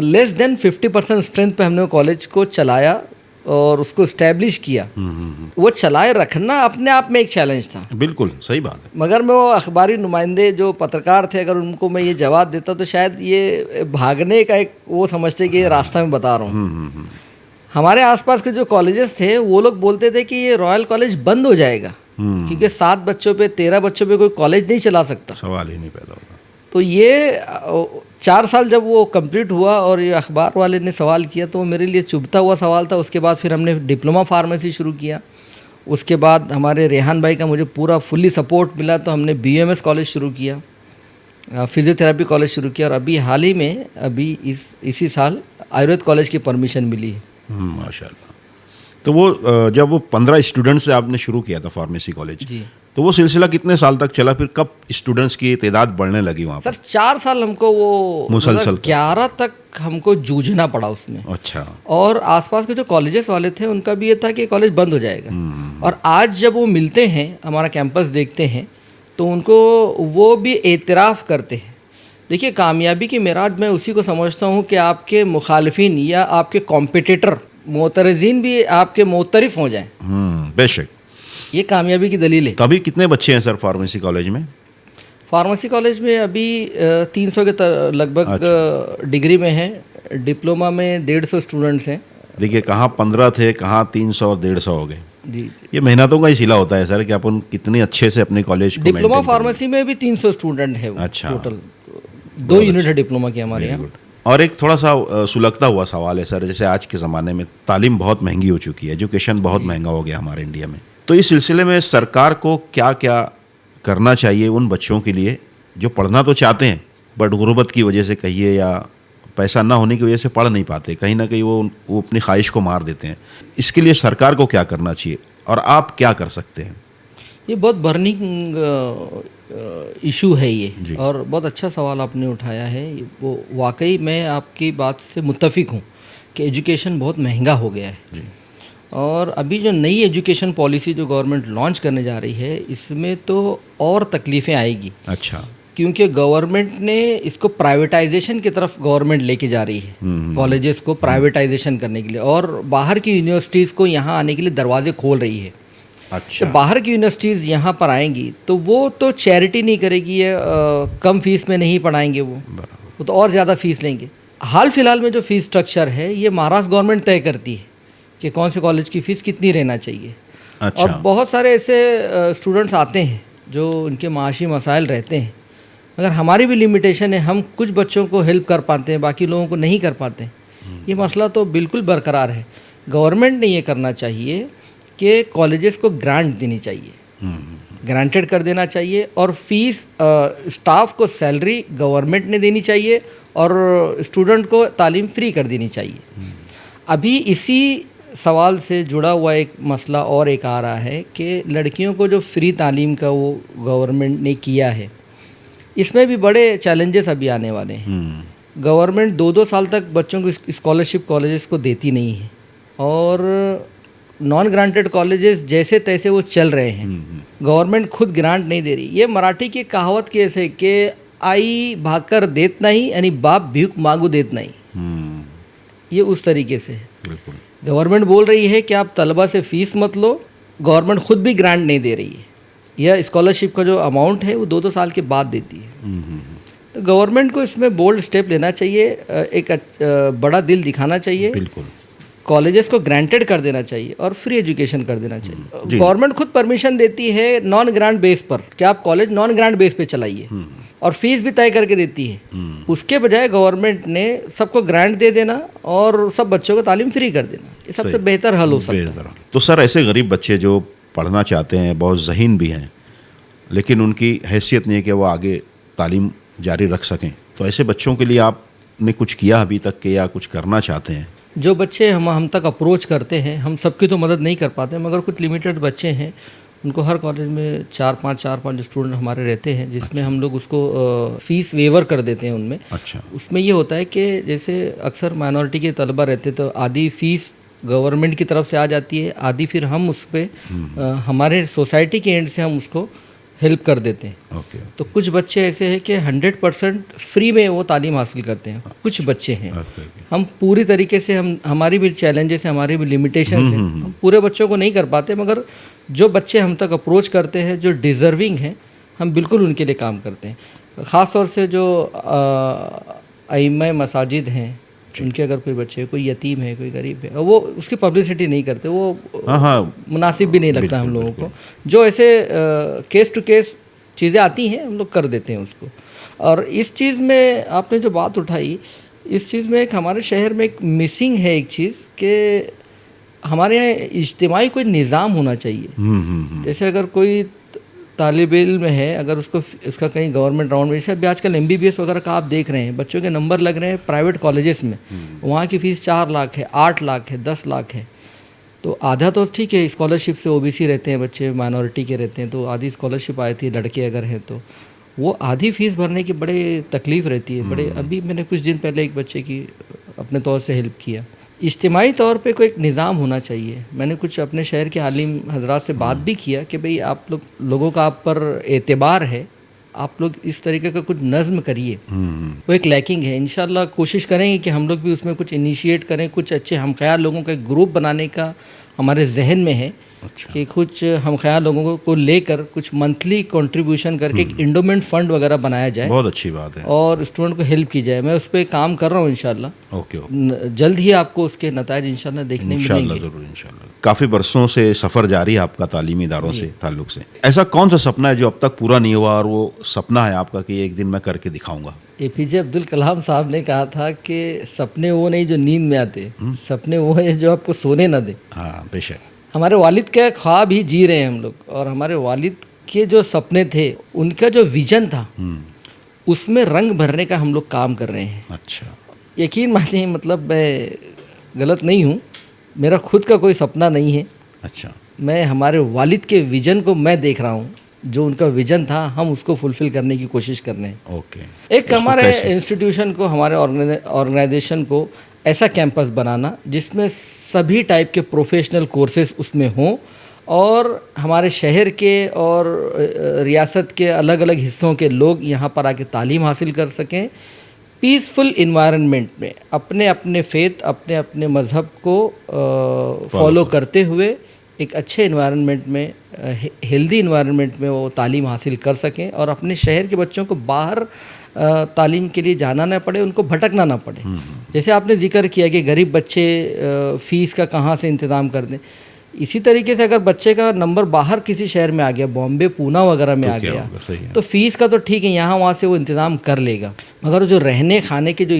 लेस देन 50% स्ट्रेंथ पे हमने वो कॉलेज को चलाया और उसको इस्टेब्लिश किया। वो चलाए रखना अपने आप में एक चैलेंज था। बिल्कुल सही बात है। मगर मैं वो अखबारी नुमाइंदे जो पत्रकार थे, अगर उनको मैं ये जवाब देता तो शायद ये भागने का एक वो समझते कि ये रास्ता मैं बता रहा हूँ। हमारे आसपास के जो कॉलेजेस थे वो लोग बोलते थे कि ये रॉयल कॉलेज बंद हो जाएगा क्योंकि 7 बच्चों पे 13 बच्चों पे कोई कॉलेज नहीं चला सकता, सवाल ही नहीं पैदा होगा। तो ये 4 साल जब वो कंप्लीट हुआ और ये अखबार वाले ने सवाल किया तो वो मेरे लिए चुभता हुआ सवाल था। उसके बाद फिर हमने डिप्लोमा फार्मेसी शुरू किया। उसके बाद हमारे रेहान भाई का मुझे पूरा फुल्ली सपोर्ट मिला तो हमने BUMS कॉलेज शुरू किया, फिजियोथेरेपी कॉलेज शुरू किया और अभी हाल ही में इसी साल आयुर्वेद कॉलेज की परमिशन मिली है। माशाल्लाह। तो वो जब वो 15 स्टूडेंट से आपने शुरू किया था फार्मेसी कॉलेज जी, तो वो सिलसिला कितने साल तक चला, फिर कब स्टूडेंट्स की तादाद बढ़ने लगी वहाँ पर? सर 4 साल हमको वो मुसलसल 11 तक हमको जूझना पड़ा उसमें। अच्छा। और आसपास के जो कॉलेजेस वाले थे उनका भी ये था कि कॉलेज बंद हो जाएगा। और आज जब वो मिलते हैं, हमारा कैंपस देखते हैं तो उनको वो भी एतराफ़ करते हैं। देखिए कामयाबी की मेराज मैं उसी को समझता हूँ कि आपके मुखालिफिन या आपके कॉम्पिटिटर मोतरजीन भी आपके मोतरफ हो जाएं। बेशक, ये कामयाबी की दलील है। तभी कितने बच्चे हैं सर फार्मेसी कॉलेज में? फार्मेसी कॉलेज में अभी 300 के लगभग डिग्री में है, डिप्लोमा में 150 स्टूडेंट्स हैं। देखिए कहाँ 15 थे, कहाँ 300 और 150 हो गए। जी, ये मेहनतों का ही सिला होता है सर कि अपन कितने अच्छे से अपने कॉलेज को डिप्लोमा फार्मेसी में भी 300 स्टूडेंट है। अच्छा, टोटल 2 यूनिट है डिप्लोमा की हमारे यहाँ। और एक थोड़ा सा सुलगता हुआ सवाल है सर, जैसे आज के ज़माने में तालीम बहुत महंगी हो चुकी है, एजुकेशन बहुत महंगा हो गया हमारे इंडिया में, तो इस सिलसिले में सरकार को क्या क्या करना चाहिए उन बच्चों के लिए जो पढ़ना तो चाहते हैं बट गुर्बत की वजह से कहिए या पैसा ना होने की वजह से पढ़ नहीं पाते, कहीं ना कहीं वो अपनी ख्वाहिश को मार देते हैं। इसके लिए सरकार को क्या करना चाहिए और आप क्या कर सकते हैं? ये बहुत बर्निंग इशू है ये, और बहुत अच्छा सवाल आपने उठाया है। वो वाकई मैं आपकी बात से मुत्तफिक हूँ कि एजुकेशन बहुत महंगा हो गया है जी। और अभी जो नई एजुकेशन पॉलिसी जो गवर्नमेंट लॉन्च करने जा रही है इसमें तो और तकलीफ़ें आएगी। अच्छा, क्योंकि गवर्नमेंट ने इसको प्राइवेटाइजेशन की तरफ गवर्नमेंट लेके जा रही है, कॉलेजेस को प्राइवेटाइजेशन करने के लिए, और बाहर की यूनिवर्सिटीज़ को यहाँ आने के लिए दरवाजे खोल रही है। अच्छा, तो बाहर की यूनिवर्सिटीज़ यहाँ पर आएंगी तो वो तो चैरिटी नहीं करेगी, कम फीस में नहीं पढ़ाएंगे, वो तो और ज़्यादा फीस लेंगे। हाल फिलहाल में जो फीस स्ट्रक्चर है ये महाराष्ट्र गवर्नमेंट तय करती है कि कौन से कॉलेज की फ़ीस कितनी रहना चाहिए। अच्छा। और बहुत सारे ऐसे स्टूडेंट्स आते हैं जो उनके माशी मसाइल रहते हैं, मगर हमारी भी लिमिटेशन है, हम कुछ बच्चों को हेल्प कर पाते हैं, बाकी लोगों को नहीं कर पाते। ये मसला तो बिल्कुल बरकरार है। गवर्नमेंट ने ये करना चाहिए कि कॉलेजेस को ग्रांट देनी चाहिए, ग्रांटेड कर देना चाहिए, और फीस स्टाफ को सैलरी गवर्नमेंट ने देनी चाहिए और स्टूडेंट को तालीम फ्री कर देनी चाहिए। अभी इसी सवाल से जुड़ा हुआ एक मसला और एक आ रहा है कि लड़कियों को जो फ्री तालीम का वो गवर्नमेंट ने किया है, इसमें भी बड़े चैलेंजेस अभी आने वाले हैं। गवर्नमेंट 2-2 साल तक बच्चों को स्कॉलरशिप कॉलेजेस को देती नहीं है, और नॉन ग्रांटेड कॉलेजेस जैसे तैसे वो चल रहे हैं, गवर्नमेंट खुद ग्रांट नहीं दे रही। ये मराठी की कहावत कैसे कि आई भाकर देत नहीं, यानी बाप भीख मांगू देत नहीं, ये उस तरीके से बिल्कुल गवर्नमेंट बोल रही है कि आप तलबा से फ़ीस मत लो, गवर्नमेंट खुद भी ग्रांट नहीं दे रही है। यह स्कॉलरशिप का जो अमाउंट है वो 2-2 साल के बाद देती है। तो गवर्नमेंट को इसमें बोल्ड स्टेप लेना चाहिए, एक बड़ा दिल दिखाना चाहिए। बिल्कुल। कॉलेजेस को ग्रांटेड कर देना चाहिए और फ्री एजुकेशन कर देना चाहिए। गवर्नमेंट खुद परमिशन देती है नॉन ग्रांट बेस पर कि आप कॉलेज नॉन ग्रांट बेस पे चलाइए और फीस भी तय करके देती है। उसके बजाय गवर्नमेंट ने सबको ग्रांट दे देना और सब बच्चों को तालीम फ्री कर देना, ये सबसे बेहतर हल हो सकता है। तो सर ऐसे गरीब बच्चे जो पढ़ना चाहते हैं, बहुत ज़हीन भी हैं, लेकिन उनकी हैसियत नहीं है कि वो आगे तालीम जारी रख सकें, तो ऐसे बच्चों के लिए आपने कुछ किया अभी तक के या कुछ करना चाहते हैं? जो बच्चे हम तक अप्रोच करते हैं, हम सबकी तो मदद नहीं कर पाते, मगर कुछ लिमिटेड बच्चे हैं, उनको हर कॉलेज में 4-5 स्टूडेंट हमारे रहते हैं, जिसमें हम लोग उसको फीस वेवर कर देते हैं उनमें। अच्छा। उसमें ये होता है कि जैसे अक्सर माइनॉरिटी के तलबा रहते तो आधी फ़ीस गवर्नमेंट की तरफ से आ जाती है, आधी फिर हम उस पर हमारे सोसाइटी के एंड से हम उसको हेल्प कर देते हैं। ओके। तो कुछ बच्चे ऐसे हैं कि 100% फ्री में वो तालीम हासिल करते हैं, कुछ बच्चे हैं। हम पूरी तरीके से हमारी भी चैलेंजेस हैं, हमारी भी लिमिटेशन हैं, हम पूरे बच्चों को नहीं कर पाते, मगर जो बच्चे हम तक अप्रोच करते हैं जो डिज़र्विंग हैं, हम बिल्कुल उनके लिए काम करते हैं। ख़ास तौर से जो अइम्मा मसाजिद हैं, उनके अगर कोई बच्चे, कोई यतीम है, कोई गरीब है, वो उसकी पब्लिसिटी नहीं करते, वो मुनासिब भी नहीं लगता हम लोगों को। जो ऐसे केस टू केस चीज़ें आती हैं, हम लोग कर देते हैं उसको। और इस चीज़ में आपने जो बात उठाई, इस चीज़ में एक हमारे शहर में एक मिसिंग है एक चीज़ कि हमारे यहाँ इज्तिमाई कोई निज़ाम होना चाहिए। जैसे अगर कोई तालिब इल्म है, अगर उसका कहीं गवर्नमेंट राउंड में, जैसे अभी आजकल MBBS वगैरह का आप देख रहे हैं, बच्चों के नंबर लग रहे हैं प्राइवेट कॉलेजेस में, वहाँ की फ़ीस 4 लाख है, 8 लाख है, 10 लाख है। तो आधा तो ठीक है, स्कॉलरशिप से OBC रहते हैं बच्चे, माइनॉरिटी के रहते हैं, तो आधी स्कॉलरशिप आई थी, लड़के अगर हैं तो वो आधी फ़ीस भरने की बड़े तकलीफ़ रहती है। बड़े अभी मैंने कुछ दिन पहले एक बच्चे की अपने तौर से हेल्प किया। इज्तिमाई तौर पे कोई एक निज़ाम होना चाहिए। मैंने कुछ अपने शहर के आलिम हजरात से बात भी किया कि भाई आप लोगों का आप पर एतबार है, आप लोग इस तरीके का कुछ नज़्म करिए। वो एक लैकिंग है। इंशाल्लाह कोशिश करेंगे कि हम लोग भी उसमें कुछ इनिशिएट करें, कुछ अच्छे हम ख्याल लोगों का एक ग्रुप बनाने का हमारे जहन में है। अच्छा। कि कुछ हम ख्याल लोगों को लेकर कुछ मंथली कंट्रीब्यूशन करके एक इंडोमेंट फंड वगैरह बनाया जाए। बहुत अच्छी बात है। और स्टूडेंट को हेल्प की जाए। मैं उस पर काम कर रहा हूँ इंशाल्लाह। ओके। जल्द ही आपको उसके नतायज इंशाल्लाह देखने मिलेंगे। जरूर इंशाल्लाह। काफ़ी बरसों से सफ़र जारी है आपका तालीमी इदारों से ताल्लुक़ से। ऐसा कौन सा सपना है जो अब तक पूरा नहीं हुआ और वो सपना है आपका कि एक दिन मैं करके दिखाऊंगा? APJ अब्दुल कलाम साहब ने कहा था कि सपने वो नहीं जो नींद में आते, सपने वो है जो आपको सोने ना दे। हाँ बेशक। हमारे वालिद के ख्वाब ही जी रहे हैं हम लोग, और हमारे वालिद के जो सपने थे, उनका जो विजन था, उसमें रंग भरने का हम लोग काम कर रहे हैं। अच्छा। यकीन मानिए, मतलब मैं गलत नहीं हूँ, मेरा खुद का कोई सपना नहीं है। अच्छा। मैं हमारे वालिद के विजन को मैं देख रहा हूँ, जो उनका विजन था हम उसको फुलफ़िल करने की कोशिश कर रहे हैं। ओके। एक हमारे इंस्टीट्यूशन को, हमारे ऑर्गेनाइजेशन को ऐसा कैंपस बनाना जिसमें सभी टाइप के प्रोफेशनल कोर्सेज उसमें हों, और हमारे शहर के और रियासत के अलग अलग हिस्सों के लोग यहाँ पर आके तालीम हासिल कर सकें, पीसफुल इन्वायरमेंट में, अपने अपने फेथ, अपने अपने मज़हब को फॉलो करते हुए एक अच्छे इन्वायरमेंट में, हेल्दी इन्वायरमेंट में वो तालीम हासिल कर सकें, और अपने शहर के बच्चों को बाहर तालीम के लिए जाना ना पड़े, उनको भटकना ना पड़े। जैसे आपने जिक्र किया कि गरीब बच्चे फ़ीस का कहाँ से इंतज़ाम कर दें, इसी तरीके से अगर बच्चे का नंबर बाहर किसी शहर में आ गया, बॉम्बे, पूना वगैरह में आ गया, तो फ़ीस का तो ठीक है, यहाँ वहाँ से वो इंतज़ाम कर लेगा, मगर जो रहने खाने के जो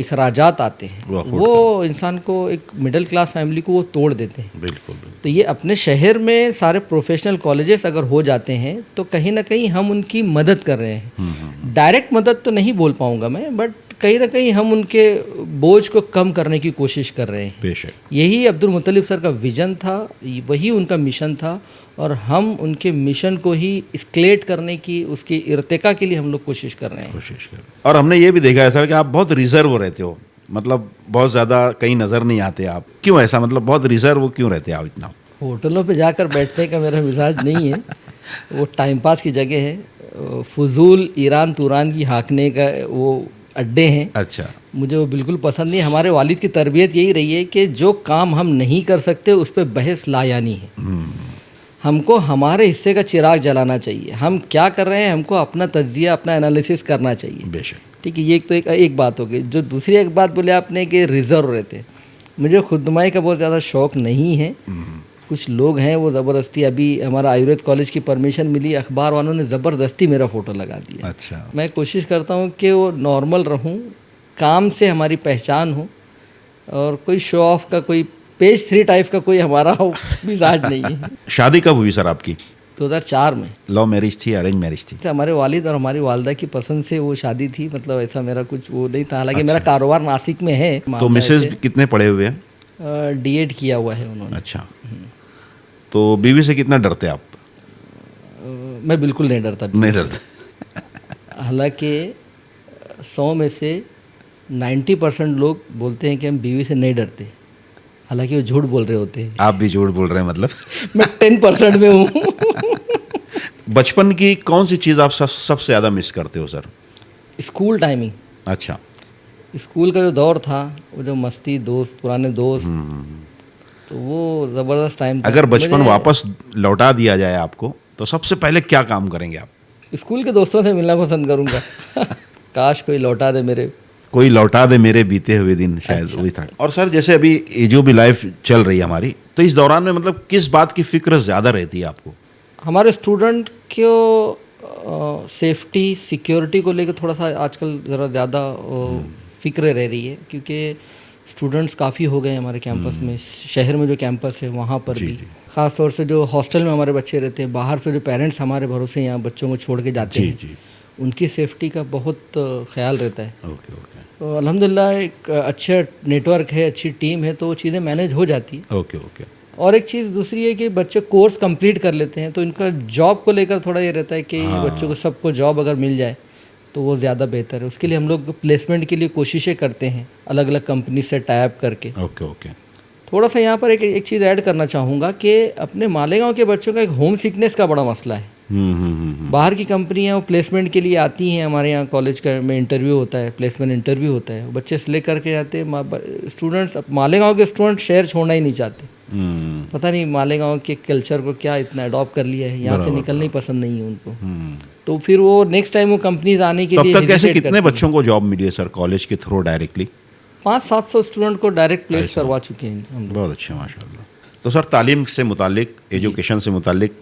अखराजात आते हैं वो इंसान को, एक मिडिल क्लास फैमिली को वो तोड़ देते हैं। बिल्कुल। तो ये अपने शहर में सारे प्रोफेशनल कॉलेजेस अगर हो जाते हैं तो कहीं ना कहीं हम उनकी मदद कर रहे हैं। डायरेक्ट मदद तो नहीं बोल पाऊँगा मैं, बट कहीं ना कहीं हम उनके बोझ को कम करने की कोशिश कर रहे हैं। बेशक। यही अब्दुल मुत्तलिब सर का विज़न था, वही उनका मिशन था, और हम उनके मिशन को ही एस्केलेट करने की, उसकी इर्तिका के लिए हम लोग कोशिश कर रहे हैं। और हमने ये भी देखा है सर कि आप बहुत रिजर्व रहते हो, मतलब बहुत ज़्यादा कहीं नज़र नहीं आते आप। क्यों ऐसा, मतलब बहुत रिजर्व क्यों रहते हैं आप इतना? होटलों पे जाकर बैठने का मेरा मिजाज नहीं है, वो टाइम पास की जगह है। फजूल ईरान तुरान की हाँकने का वो अड्डे हैं। अच्छा। मुझे वो बिल्कुल पसंद नहीं। हमारे वालिद की तरबियत यही रही है कि जो काम हम नहीं कर सकते उस पर बहस लायानी है। हमको हमारे हिस्से का चिराग जलाना चाहिए। हम क्या कर रहे हैं, हमको अपना तज्जिया, अपना एनालिसिस करना चाहिए। बेशक। ठीक है, ये एक बात हो गई। जो दूसरी एक बात बोले आपने कि रिजर्व रहते, मुझे खुदनुमाई का बहुत ज़्यादा शौक़ नहीं है। कुछ लोग हैं वो ज़बरदस्ती, अभी हमारा आयुर्वेद कॉलेज की परमिशन मिली, अखबार वालों ने ज़बरदस्ती मेरा फ़ोटो लगा दिया। अच्छा। मैं कोशिश करता हूँ कि वो नॉर्मल रहूँ, काम से हमारी पहचान हो, और कोई शो ऑफ का, कोई पेज 3 टाइप का कोई हमारा मिजाज नहीं है। शादी कब हुई सर आपकी? 2004 में। लव मैरिज थी, अरेंज मैरिज थी? हमारे वालिद और हमारी वालदा की पसंद से वो शादी थी, मतलब ऐसा मेरा कुछ वो नहीं था। हालांकि मेरा कारोबार नासिक में है। तो मिसेज कितने पढ़े हुए हैं? D.Ed किया हुआ है उन्होंने। अच्छा। तो बीवी से कितना डरते आप? मैं बिल्कुल नहीं डरता। नहीं डरते? हालांकि 100 में से 90% लोग बोलते हैं कि हम बीवी से नहीं डरते, हालांकि वो झूठ बोल रहे होते हैं। आप भी झूठ बोल रहे हैं मतलब? मैं 10% में हूँ। बचपन की कौन सी चीज़ आप सबसे ज़्यादा मिस करते हो सर? School timing. अच्छा। स्कूल का जो दौर था, वो जो मस्ती, दोस्त, पुराने दोस्त, तो वो ज़बरदस्त टाइम था। अगर बचपन वापस लौटा दिया जाए आपको, तो सबसे पहले क्या काम करेंगे आप? स्कूल के दोस्तों से मिलना पसंद करूँगा। काश कोई लौटा दे मेरे बीते हुए दिन, शायद। अच्छा। वही था। और सर जैसे अभी ये जो भी लाइफ चल रही है हमारी, तो इस दौरान में मतलब किस बात की फिक्र ज़्यादा रहती है आपको? हमारे स्टूडेंट को सेफ्टी, सिक्योरिटी को लेकर थोड़ा सा आजकल ज़रा ज़्यादा फिक्र रह रही है, क्योंकि स्टूडेंट्स काफ़ी हो गए हमारे कैंपस में। शहर में जो कैंपस है वहाँ पर भी, ख़ास तौर से जो हॉस्टल में हमारे बच्चे रहते हैं, बाहर से जो पेरेंट्स हमारे भरोसे यहाँ बच्चों को छोड़ के जाते हैं, उनकी सेफ्टी का बहुत ख्याल रहता है। तो अल्हम्दुलिल्लाह एक अच्छा नेटवर्क है, अच्छी टीम है, तो वो चीज़ें मैनेज हो जाती है। और एक चीज़ दूसरी है कि बच्चे कोर्स कंप्लीट कर लेते हैं, तो इनका जॉब को लेकर थोड़ा ये रहता है कि बच्चों को सबको जॉब अगर मिल जाए तो वो ज़्यादा बेहतर है। उसके लिए हम लोग प्लेसमेंट के लिए कोशिशें करते हैं, अलग अलग कंपनी से टाई अप करके। थोड़ा सा यहाँ पर एक चीज़ ऐड करना चाहूँगा कि अपने मालेगांव के बच्चों का एक होम सिकनेस का बड़ा मसला है। बाहर की कंपनियाँ वो प्लेसमेंट के लिए आती हैं, हमारे यहाँ कॉलेज में इंटरव्यू होता है, प्लेसमेंट इंटरव्यू होता है, बच्चे सिलेक्ट करके जाते हैं। स्टूडेंट्स, मालेगांव के स्टूडेंट शहर छोड़ना ही नहीं चाहते। पता नहीं मालेगांव के कल्चर को क्या इतना अडॉप्ट कर लिया है, यहाँ से निकलना ही पसंद नहीं है उनको। तो फिर वो नेक्स्ट टाइम वो कंपनीज आने के लिए तब तक कैसे कितने बच्चों को जॉब मिली है सर कॉलेज के थ्रू डायरेक्टली? 500-700 स्टूडेंट को डायरेक्ट प्लेस करवा चुके हैं हम लोग। बहुत अच्छा, माशाल्लाह। तो सर तालीम से मुतालिक, एजुकेशन से मुतालिक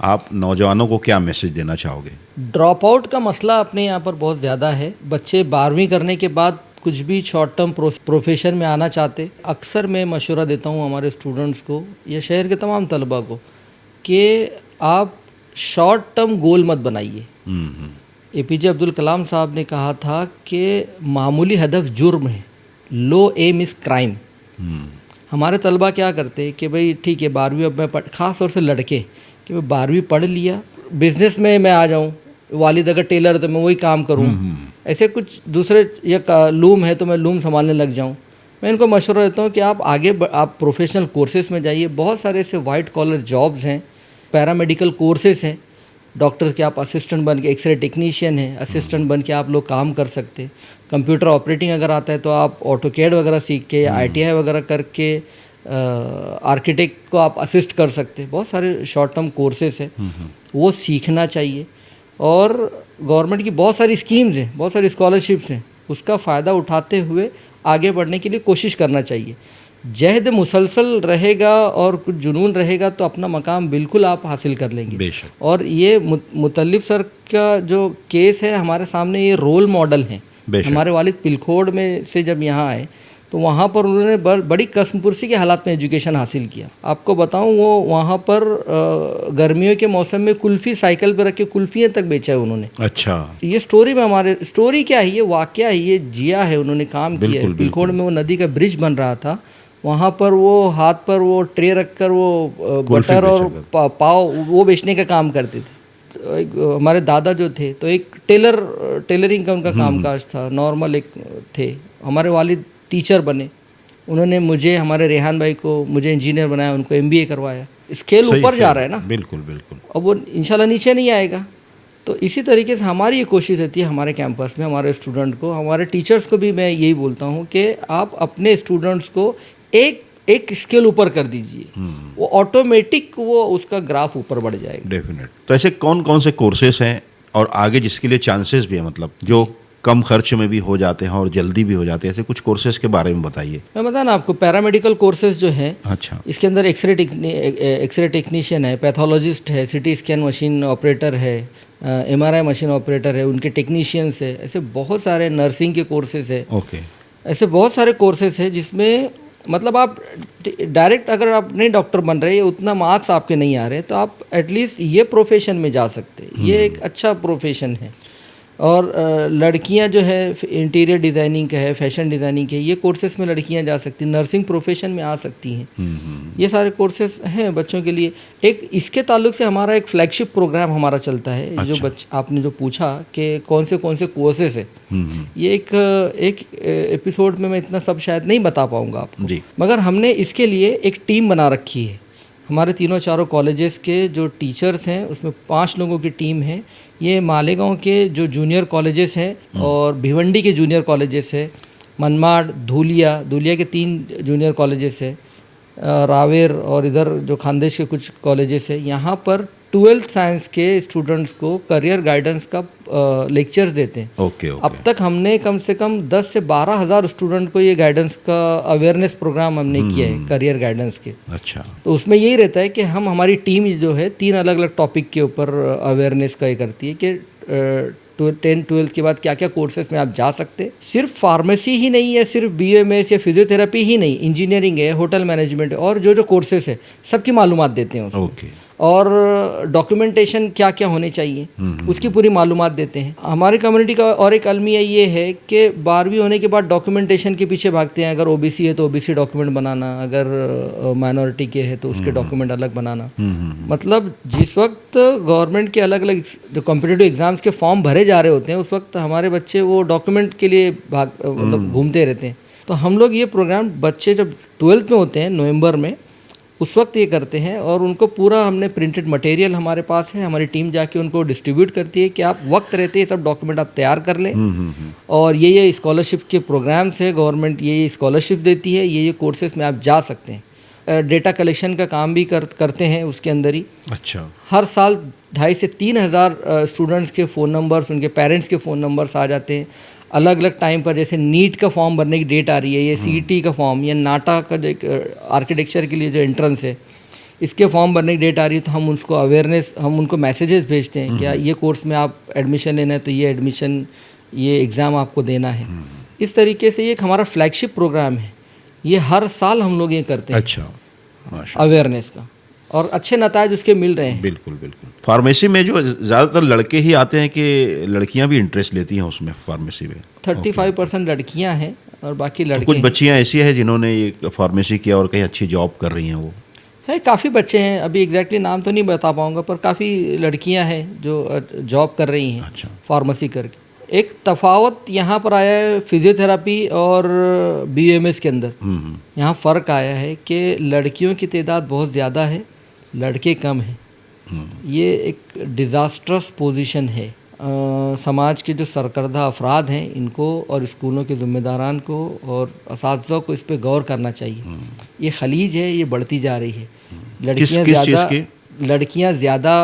आप नौजवानों को क्या मैसेज देना चाहोगे? ड्रॉप आउट का मसला अपने यहाँ पर बहुत ज़्यादा है। बच्चे 12वीं करने के बाद कुछ भी शॉर्ट टर्म प्रोफेशन में आना चाहते, अक्सर मैं मशवरा देता हूँ हमारे स्टूडेंट्स को या शहर के तमाम तलबा को कि आप शॉर्ट टर्म गोल मत बनाइए। APJ अब्दुल कलाम साहब ने कहा था कि मामूली हदफ जुर्म है, लो एम इज़ क्राइम। हमारे तलबा क्या करते कि भाई ठीक है 12वीं अब मैं ख़ास तौर से लड़के कि मैं 12वीं पढ़ लिया, बिज़नेस में मैं आ जाऊँ, वालिद अगर टेलर तो मैं वही काम करूँ, ऐसे कुछ दूसरे या लूम है तो मैं लूम संभालने लग जाऊँ। मैं इनको मशवरा देता हूँ कि आप आप प्रोफेशनल कोर्सेज़ में जाइए। बहुत सारे ऐसे वाइट कॉलर जॉब्स हैं, पैरामेडिकल कोर्सेज़ हैं, डॉक्टर के आप असिस्टेंट बन के, एक्सरे टेक्नीशियन है, असिस्टेंट बन के आप लोग काम कर सकते हैं। कंप्यूटर ऑपरेटिंग अगर आता है तो आप ऑटोकैड वगैरह सीख के या ITI वगैरह करके आर्किटेक्ट को आप असिस्ट कर सकते हैं। बहुत सारे शॉर्ट टर्म कोर्सेज हैं, वो सीखना चाहिए। और गवर्नमेंट की बहुत सारी स्कीम्स हैं, बहुत सारी स्कॉलरशिप्स हैं, उसका फ़ायदा उठाते हुए आगे बढ़ने के लिए कोशिश करना चाहिए। जहद मुसलसल रहेगा और कुछ जुनून रहेगा तो अपना मकाम बिल्कुल आप हासिल कर लेंगे। और ये मुतल्लिब सर का जो केस है हमारे सामने, ये रोल मॉडल हैं। हमारे वालिद पिलखोड़ में से जब यहाँ आए तो वहाँ पर उन्होंने बड़ी कस्मपुरसी के हालात में एजुकेशन हासिल किया। आपको बताऊँ, वो वहाँ पर गर्मियों के मौसम में कुल्फ़ी साइकिल पर रख के कुल्फ़ियाँ तक बेचा है उन्होंने। अच्छा, ये स्टोरी में हमारे स्टोरी क्या है, ये वाक़या है, ये जिया है, उन्होंने काम किया है। पिलखोड़ में वो नदी का ब्रिज बन रहा था, वहाँ पर वो हाथ पर वो ट्रे रखकर वो बटर और पाव वो बेचने का काम करते थे। तो एक हमारे दादा जो थे तो एक टेलरिंग का उनका कामकाज था, नॉर्मल एक थे। हमारे वालिद टीचर बने, उन्होंने मुझे, हमारे रेहान भाई को, मुझे इंजीनियर बनाया, उनको MBA करवाया। स्केल ऊपर जा रहा है ना, बिल्कुल बिल्कुल, अब वो इंशाल्लाह नीचे नहीं आएगा। तो इसी तरीके से हमारी ये कोशिश रहती है हमारे कैंपस में, हमारे स्टूडेंट को, हमारे टीचर्स को भी मैं यही बोलता हूँ कि आप अपने स्टूडेंट्स को एक स्केल ऊपर कर दीजिए, वो ऑटोमेटिक वो उसका ग्राफ ऊपर बढ़ जाएगा। डेफिनेट। तो ऐसे कौन कौन से कोर्सेस हैं और आगे जिसके लिए चांसेस भी है, मतलब जो कम खर्च में भी हो जाते हैं और जल्दी भी हो जाते हैं, ऐसे कुछ कोर्सेज के बारे में बताइए। मैं बता ना आपको, पैरामेडिकल कोर्सेज जो हैं, अच्छा, इसके अंदर एक्सरे टेक्नीशियन है, पैथोलॉजिस्ट है, सिटी स्कैन मशीन ऑपरेटर है, MRI मशीन ऑपरेटर है, उनके टेक्नीशियंस है, ऐसे बहुत सारे नर्सिंग के कोर्सेज है। ओके, ऐसे बहुत सारे कोर्सेज है जिसमें मतलब आप डायरेक्ट अगर आप नहीं डॉक्टर बन रहे, उतना मार्क्स आपके नहीं आ रहे, तो आप एटलीस्ट ये प्रोफेशन में जा सकते हैं। ये एक अच्छा प्रोफेशन है। और लड़कियां जो है इंटीरियर डिज़ाइनिंग का है, फैशन डिज़ाइनिंग के, ये कोर्सेज में लड़कियां जा सकती हैं, नर्सिंग प्रोफेशन में आ सकती हैं। ये सारे कोर्सेज हैं बच्चों के लिए। एक इसके ताल्लुक से हमारा एक फ्लैगशिप प्रोग्राम हमारा चलता है। अच्छा। जो आपने जो पूछा कि कौन से कोर्सेज है, ये एक एपिसोड में मैं इतना सब शायद नहीं बता पाऊँगा आपको जी। मगर हमने इसके लिए एक टीम बना रखी है। हमारे तीनों चारों कॉलेजेस के जो टीचर्स हैं उसमें 5 लोगों की टीम है। ये मालेगांव के जो जूनियर कॉलेजेस हैं और भिवंडी के जूनियर कॉलेजेस है, मनमाड़, धूलिया के 3 जूनियर कॉलेजेस है, रावेर और इधर जो खानदेश के कुछ कॉलेजेस है, यहाँ पर 12th साइंस के स्टूडेंट्स को करियर गाइडेंस का लेक्चर्स देते हैं। ओके। अब तक हमने कम से कम 10 से 12 हज़ार स्टूडेंट को ये गाइडेंस का अवेयरनेस प्रोग्राम हमने किया है, करियर गाइडेंस के। अच्छा। तो उसमें यही रहता है कि हमारी टीम जो है 3 अलग अलग टॉपिक के ऊपर अवेयरनेस का ये करती है कि 10-12 के बाद क्या क्या कोर्सेज में आप जा सकते हैं। सिर्फ फार्मेसी ही नहीं है, सिर्फ BMS या फिजियोथेरेपी ही नहीं, इंजीनियरिंग है, होटल मैनेजमेंट है, और जो कोर्सेज है सबकी मालूमात देते हैं उसमें। ओके। और डॉक्यूमेंटेशन क्या क्या होने चाहिए उसकी पूरी मालूमात देते हैं। हमारी कम्युनिटी का और एक अलमिया ये है कि 12वीं होने के बाद डॉक्यूमेंटेशन के पीछे भागते हैं। अगर OBC है तो OBC डॉक्यूमेंट बनाना, अगर माइनॉरिटी के है तो उसके डॉक्यूमेंट अलग बनाना। मतलब जिस वक्त गवर्नमेंट के अलग अलग जो कॉम्पिटिटिव एग्जाम्स के फॉर्म भरे जा रहे होते हैं, उस वक्त हमारे बच्चे वो डॉक्यूमेंट के लिए मतलब घूमते रहते हैं। तो हम लोग ये प्रोग्राम बच्चे जब 12th में होते हैं नवंबर में, उस वक्त ये करते हैं और उनको पूरा हमने प्रिंटेड मटेरियल हमारे पास है। हमारी टीम जाके उनको डिस्ट्रीब्यूट करती है कि आप वक्त रहते हैं सब डॉक्यूमेंट आप तैयार कर लें। और ये स्कॉलरशिप के प्रोग्राम्स है, गवर्नमेंट ये स्कॉलरशिप देती है, ये कोर्सेज में आप जा सकते हैं। डेटा कलेक्शन का काम भी करते हैं उसके अंदर ही। अच्छा। हर साल 2,500 से 3,000 स्टूडेंट्स के फ़ोन नंबर्स, उनके पेरेंट्स के फ़ोन नंबर्स आ जाते हैं अलग अलग टाइम पर। जैसे नीट का फॉर्म भरने की डेट आ रही है, ये CET का फॉर्म, या नाटा का जो आर्किटेक्चर के लिए जो एंट्रेंस है, इसके फॉर्म भरने की डेट आ रही है। तो हम उसको अवेयरनेस, हम उनको मैसेजेस भेजते हैं क्या ये कोर्स में आप एडमिशन लेना है तो ये एग्ज़ाम आपको देना है। इस तरीके से ये एक हमारा फ्लैगशिप प्रोग्राम है। ये हर साल हम लोग ये करते हैं। अच्छा, अवेयरनेस का, और अच्छे नताज उसके मिल रहे हैं। बिल्कुल बिल्कुल। फार्मेसी में जो ज़्यादातर लड़के ही आते हैं कि लड़कियां भी इंटरेस्ट लेती हैं उसमें? फार्मेसी में 35% लड़कियां हैं और बाकी लड़के। तो कुछ बच्चियां ऐसी हैं जिन्होंने ये फार्मेसी किया और कहीं अच्छी जॉब कर रही हैं? वो है, काफ़ी बच्चे हैं, अभी एग्जैक्टली नाम तो नहीं बता पाऊंगा, पर काफ़ी लड़कियां हैं जो जॉब कर रही हैं। अच्छा। फार्मेसी करके। एक तफावत यहाँ पर आया है फिजियोथेरापी और BMS के अंदर। यहाँ फ़र्क आया है कि लड़कियों की तादाद बहुत ज़्यादा है, लड़के कम हैं। ये एक डिज़ास्ट्रस पोजीशन है। समाज के जो सरकर्दा अफराद हैं इनको और स्कूलों के ज़िम्मेदारान को और असातिज़ा को इस पे गौर करना चाहिए। ये खलीज है, ये बढ़ती जा रही है। लड़कियां ज़्यादा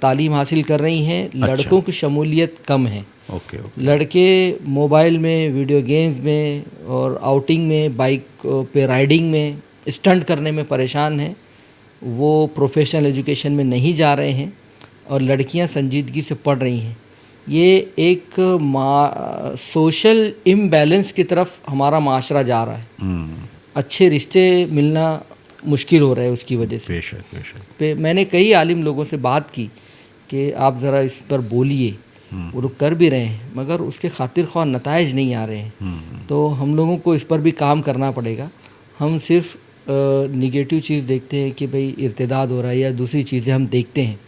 तालीम हासिल कर रही हैं, लड़कों की शमूलियत कम है। ओके। लड़के मोबाइल में, वीडियो गेम्स में और आउटिंग में, बाइक पे राइडिंग में, स्टंट करने में परेशान हैं। वो प्रोफेशनल एजुकेशन में नहीं जा रहे हैं और लड़कियां संजीदगी से पढ़ रही हैं। ये एक सोशल इम्बैलेंस की तरफ हमारा माशरा जा रहा है। अच्छे रिश्ते मिलना मुश्किल हो रहा है उसकी वजह से। पे मैंने कई आलिम लोगों से बात की कि आप ज़रा इस पर बोलिए, वो लोग कर भी रहे हैं मगर उसके खातिर ख्वाह नताइज नहीं आ रहे हैं। तो हम लोगों को इस पर भी काम करना पड़ेगा। हम सिर्फ निगेटिव चीज़ देखते हैं कि भाई इर्तिदाद हो रहा है या दूसरी चीज़ें हम देखते हैं,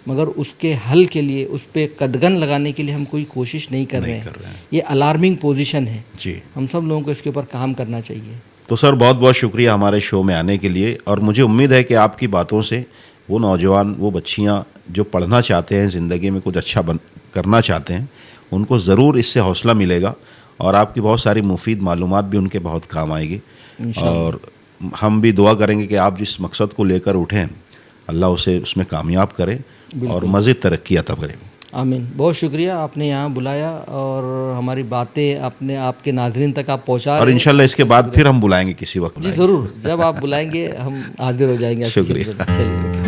मगर उसके हल के लिए, उस पर कदगन लगाने के लिए हम कोई कोशिश नहीं कर रहे हैं। ये अलार्मिंग पोजीशन है जी। हम सब लोगों को इसके ऊपर काम करना चाहिए। तो सर बहुत बहुत शुक्रिया हमारे शो में आने के लिए, और मुझे उम्मीद है कि आपकी बातों से वो नौजवान, वो बच्चियाँ जो पढ़ना चाहते हैं, ज़िंदगी में कुछ अच्छा करना चाहते हैं, उनको ज़रूर इससे हौसला मिलेगा और आपकी बहुत सारी मुफीद मालूमात भी उनके बहुत काम आएगी। और हम भी दुआ करेंगे कि आप जिस मकसद को लेकर उठें, अल्लाह उसे उसमें कामयाब करे और मज़ीद तरक्की अता करे। आमीन। बहुत शुक्रिया, आपने यहाँ बुलाया और हमारी बातें आपने आपके नाज़रीन तक आप पहुँचा और रहे हो। इंशाल्लाह इसके बाद फिर हम बुलाएंगे किसी वक्त। जी ज़रूर, जब आप बुलाएंगे हम हाजिर हो जाएंगे आपकी शुक्रिया। खिदमत में। चलिए।